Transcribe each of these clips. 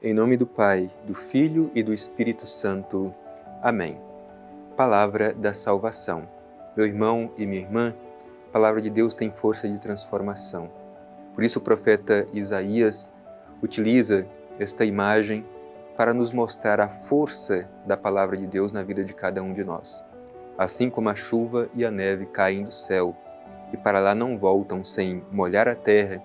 Em nome do Pai, do Filho e do Espírito Santo. Amém. Palavra da salvação. Meu irmão e minha irmã, a palavra de Deus tem força de transformação. Por isso o profeta Isaías utiliza esta imagem para nos mostrar a força da palavra de Deus na vida de cada um de nós. Assim como a chuva e a neve caem do céu e para lá não voltam sem molhar a terra,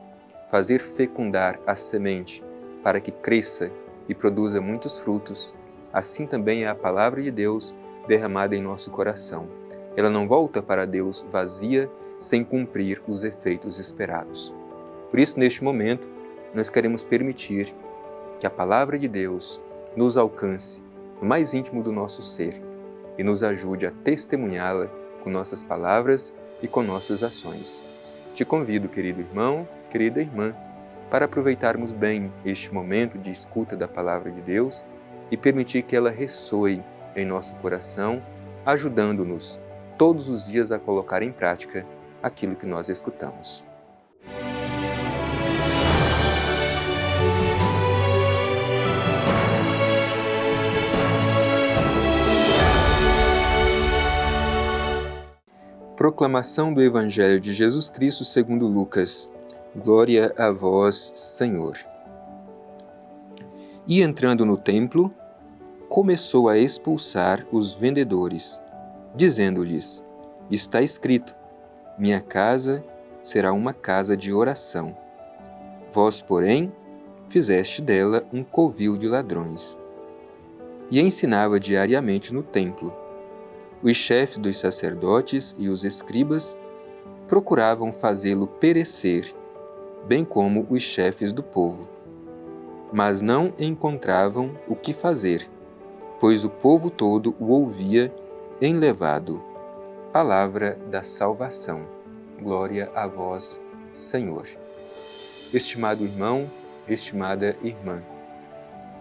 fazer fecundar a semente para que cresça e produza muitos frutos, assim também é a palavra de Deus derramada em nosso coração. Ela não volta para Deus vazia, sem cumprir os efeitos esperados. Por isso, neste momento, nós queremos permitir que a palavra de Deus nos alcance no mais íntimo do nosso ser e nos ajude a testemunhá-la com nossas palavras e com nossas ações. Te convido, querido irmão, querida irmã, para aproveitarmos bem este momento de escuta da palavra de Deus e permitir que ela ressoe em nosso coração, ajudando-nos todos os dias a colocar em prática aquilo que nós escutamos. Proclamação do Evangelho de Jesus Cristo segundo Lucas. Glória a vós, Senhor. E entrando no templo, começou a expulsar os vendedores, dizendo-lhes: está escrito, minha casa será uma casa de oração. Vós, porém, fizeste dela um covil de ladrões. E ensinava diariamente no templo. Os chefes dos sacerdotes e os escribas procuravam fazê-lo perecer, bem como os chefes do povo. Mas não encontravam o que fazer, pois o povo todo o ouvia enlevado. Palavra da salvação. Glória a vós, Senhor. Estimado irmão, estimada irmã,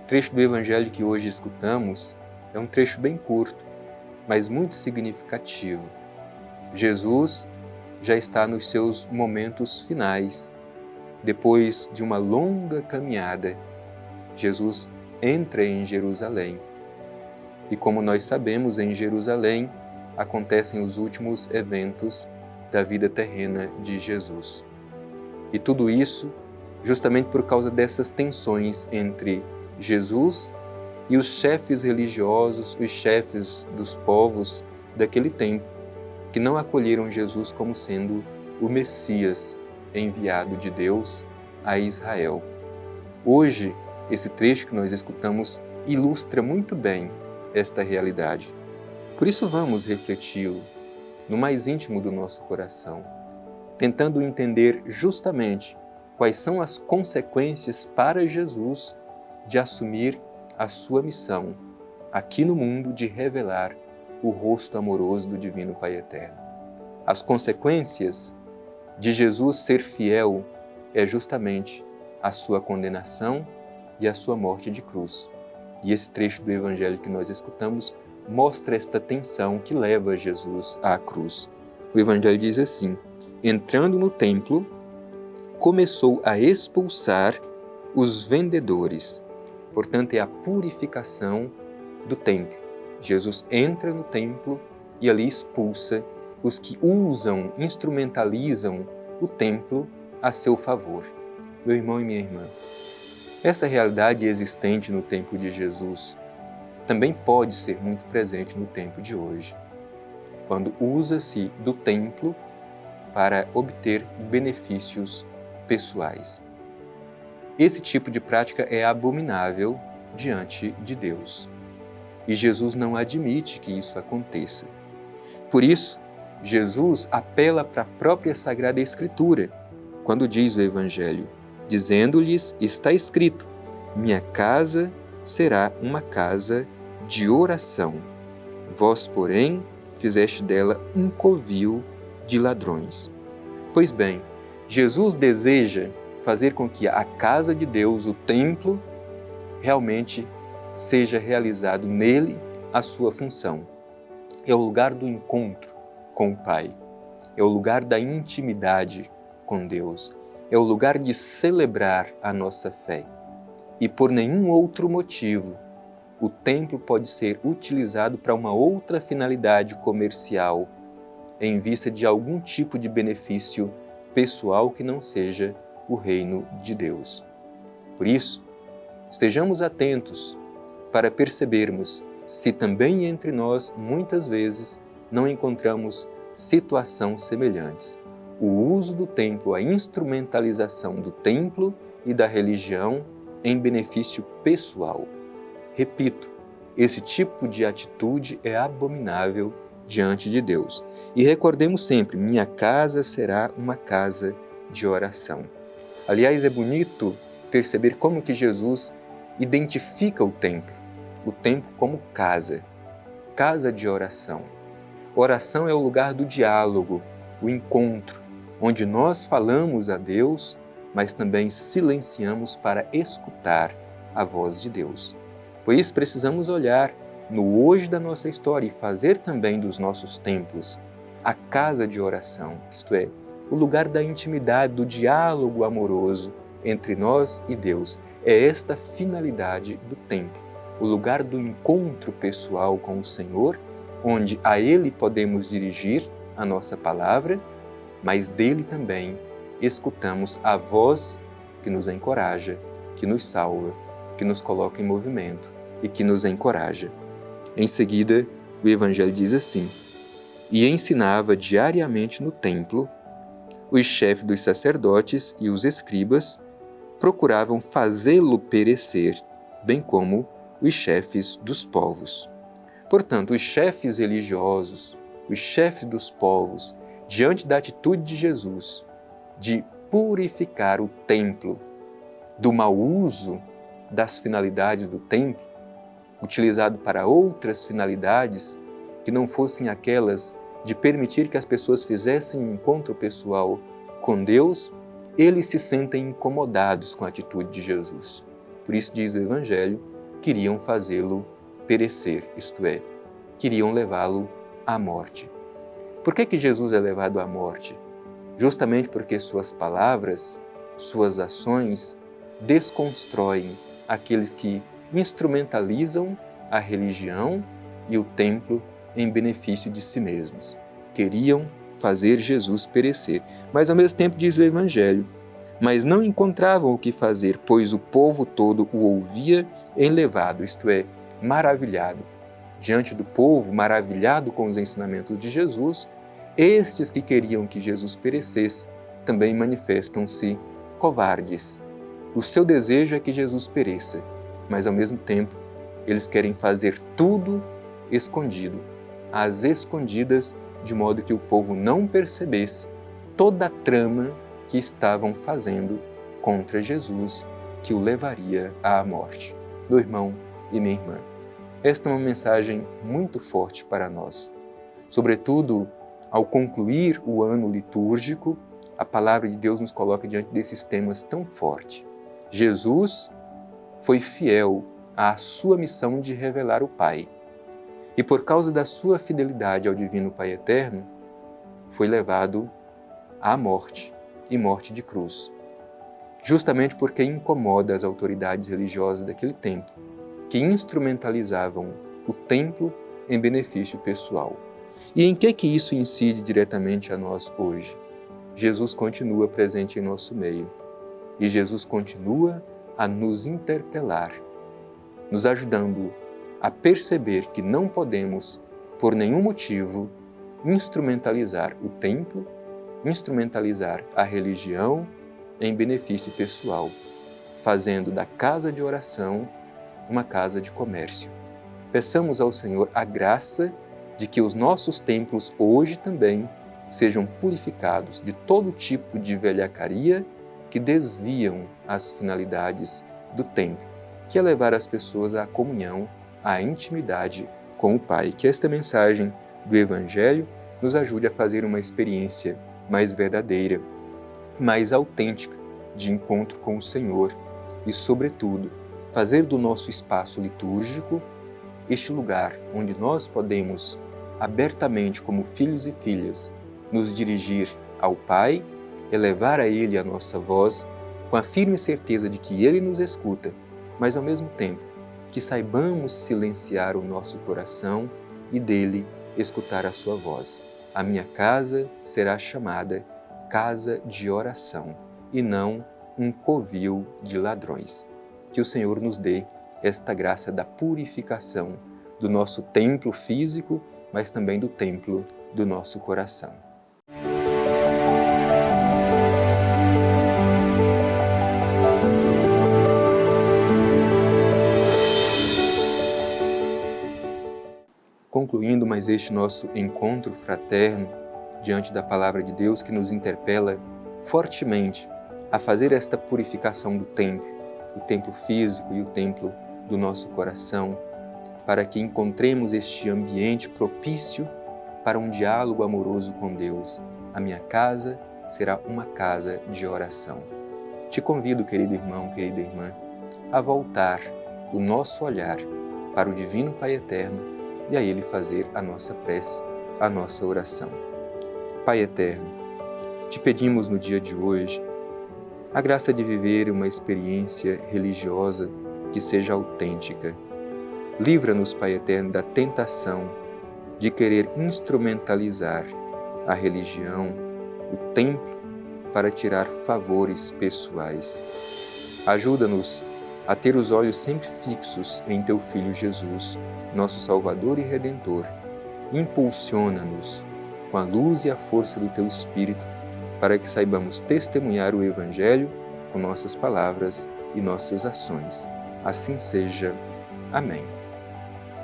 o trecho do Evangelho que hoje escutamos é um trecho bem curto, mas muito significativo. Jesus já está nos seus momentos finais. Depois de uma longa caminhada, Jesus entra em Jerusalém. E como nós sabemos, em Jerusalém acontecem os últimos eventos da vida terrena de Jesus. E tudo isso justamente por causa dessas tensões entre Jesus e os chefes religiosos, os chefes dos povos daquele tempo, que não acolheram Jesus como sendo o Messias enviado de Deus a Israel. Hoje, esse trecho que nós escutamos ilustra muito bem esta realidade. Por isso vamos refleti-lo no mais íntimo do nosso coração, tentando entender justamente quais são as consequências para Jesus de assumir a sua missão aqui no mundo de revelar o rosto amoroso do Divino Pai Eterno. As consequências de Jesus ser fiel é justamente a sua condenação e a sua morte de cruz. E esse trecho do Evangelho que nós escutamos mostra esta tensão que leva Jesus à cruz. O Evangelho diz assim: entrando no templo, começou a expulsar os vendedores. Portanto, é a purificação do templo. Jesus entra no templo e ali expulsa os que usam, instrumentalizam o templo a seu favor. Meu irmão e minha irmã, essa realidade existente no tempo de Jesus também pode ser muito presente no tempo de hoje, quando usa-se do templo para obter benefícios pessoais. Esse tipo de prática é abominável diante de Deus. E Jesus não admite que isso aconteça. Por isso, Jesus apela para a própria Sagrada Escritura, quando diz o Evangelho, dizendo-lhes, está escrito, minha casa será uma casa de oração. Vós, porém, fizeste dela um covil de ladrões. Pois bem, Jesus deseja fazer com que a casa de Deus, o templo, realmente seja realizado nele a sua função. É o lugar do encontro com o Pai, é o lugar da intimidade com Deus, é o lugar de celebrar a nossa fé. e por nenhum outro motivo o templo pode ser utilizado para uma outra finalidade comercial, em vista de algum tipo de benefício pessoal que não seja o reino de Deus. Por isso, estejamos atentos para percebermos se também entre nós, muitas vezes, não encontramos situações semelhantes. O uso do templo, a instrumentalização do templo e da religião em benefício pessoal. Repito, esse tipo de atitude é abominável diante de Deus. E recordemos sempre, minha casa será uma casa de oração. Aliás, é bonito perceber como que Jesus identifica o templo como casa de oração. Oração é o lugar do diálogo, o encontro, onde nós falamos a Deus, mas também silenciamos para escutar a voz de Deus. Por isso precisamos olhar no hoje da nossa história e fazer também dos nossos templos a casa de oração, isto é, o lugar da intimidade, do diálogo amoroso entre nós e Deus. É esta finalidade do templo, o lugar do encontro pessoal com o Senhor, onde a Ele podemos dirigir a nossa palavra, mas dele também escutamos a voz que nos encoraja, que nos salva, que nos coloca em movimento e que nos encoraja. Em seguida, o Evangelho diz assim: e ensinava diariamente no templo. Os chefes dos sacerdotes e os escribas procuravam fazê-lo perecer, bem como os chefes dos povos. Portanto, os chefes religiosos, os chefes dos povos, diante da atitude de Jesus de purificar o templo do mau uso das finalidades do templo, utilizado para outras finalidades que não fossem aquelas de permitir que as pessoas fizessem um encontro pessoal com Deus, eles se sentem incomodados com a atitude de Jesus. Por isso diz o Evangelho, queriam fazê-lo perecer, isto é, queriam levá-lo à morte. Por que Jesus é levado à morte? Justamente porque suas palavras, suas ações desconstroem aqueles que instrumentalizam a religião e o templo em benefício de si mesmos. Queriam fazer Jesus perecer. Mas ao mesmo tempo diz o Evangelho, mas não encontravam o que fazer, pois o povo todo o ouvia enlevado, isto é, maravilhado. Diante do povo, maravilhado com os ensinamentos de Jesus, estes que queriam que Jesus perecesse também manifestam-se covardes. O seu desejo é que Jesus pereça, mas ao mesmo tempo eles querem fazer tudo escondido, às escondidas, de modo que o povo não percebesse toda a trama que estavam fazendo contra Jesus, que o levaria à morte. Meu irmão e minha irmã, esta é uma mensagem muito forte para nós. Sobretudo, ao concluir o ano litúrgico, a palavra de Deus nos coloca diante desses temas tão fortes. Jesus foi fiel à sua missão de revelar o Pai. E por causa da sua fidelidade ao Divino Pai Eterno, foi levado à morte, e morte de cruz. Justamente porque incomoda as autoridades religiosas daquele tempo, que instrumentalizavam o templo em benefício pessoal. E em que isso incide diretamente a nós hoje? Jesus continua presente em nosso meio. E Jesus continua a nos interpelar, nos ajudando a perceber que não podemos, por nenhum motivo, instrumentalizar o templo, instrumentalizar a religião em benefício pessoal, fazendo da casa de oração uma casa de comércio. Peçamos ao Senhor a graça de que os nossos templos hoje também sejam purificados de todo tipo de velhacaria que desviam as finalidades do templo, que é levar as pessoas à comunhão, à intimidade com o Pai. Que esta mensagem do Evangelho nos ajude a fazer uma experiência mais verdadeira, mais autêntica de encontro com o Senhor e, sobretudo, fazer do nosso espaço litúrgico este lugar onde nós podemos, abertamente como filhos e filhas, nos dirigir ao Pai, elevar a Ele a nossa voz, com a firme certeza de que Ele nos escuta mas ao mesmo tempo que saibamos silenciar o nosso coração e dele escutar a sua voz. A minha casa será chamada casa de oração e não um covil de ladrões. Que o Senhor nos dê esta graça da purificação do nosso templo físico, mas também do templo do nosso coração. Concluindo mais este nosso encontro fraterno diante da Palavra de Deus que nos interpela fortemente a fazer esta purificação do templo, o templo físico e o templo do nosso coração, para que encontremos este ambiente propício para um diálogo amoroso com Deus. A minha casa será uma casa de oração. Te convido, querido irmão, querida irmã, a voltar o nosso olhar para o Divino Pai Eterno e a Ele fazer a nossa prece, a nossa oração. Pai Eterno, te pedimos no dia de hoje a graça de viver uma experiência religiosa que seja autêntica. Livra-nos, Pai Eterno, da tentação de querer instrumentalizar a religião, o templo, para tirar favores pessoais. Ajuda-nos a ter os olhos sempre fixos em Teu Filho Jesus, nosso Salvador e Redentor. Impulsiona-nos com a luz e a força do Teu Espírito, para que saibamos testemunhar o Evangelho com nossas palavras e nossas ações. Assim seja. Amém.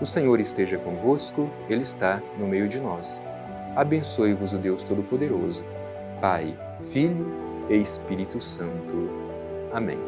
O Senhor esteja convosco, Ele está no meio de nós. Abençoe-vos o Deus Todo-Poderoso, Pai, Filho e Espírito Santo. Amém.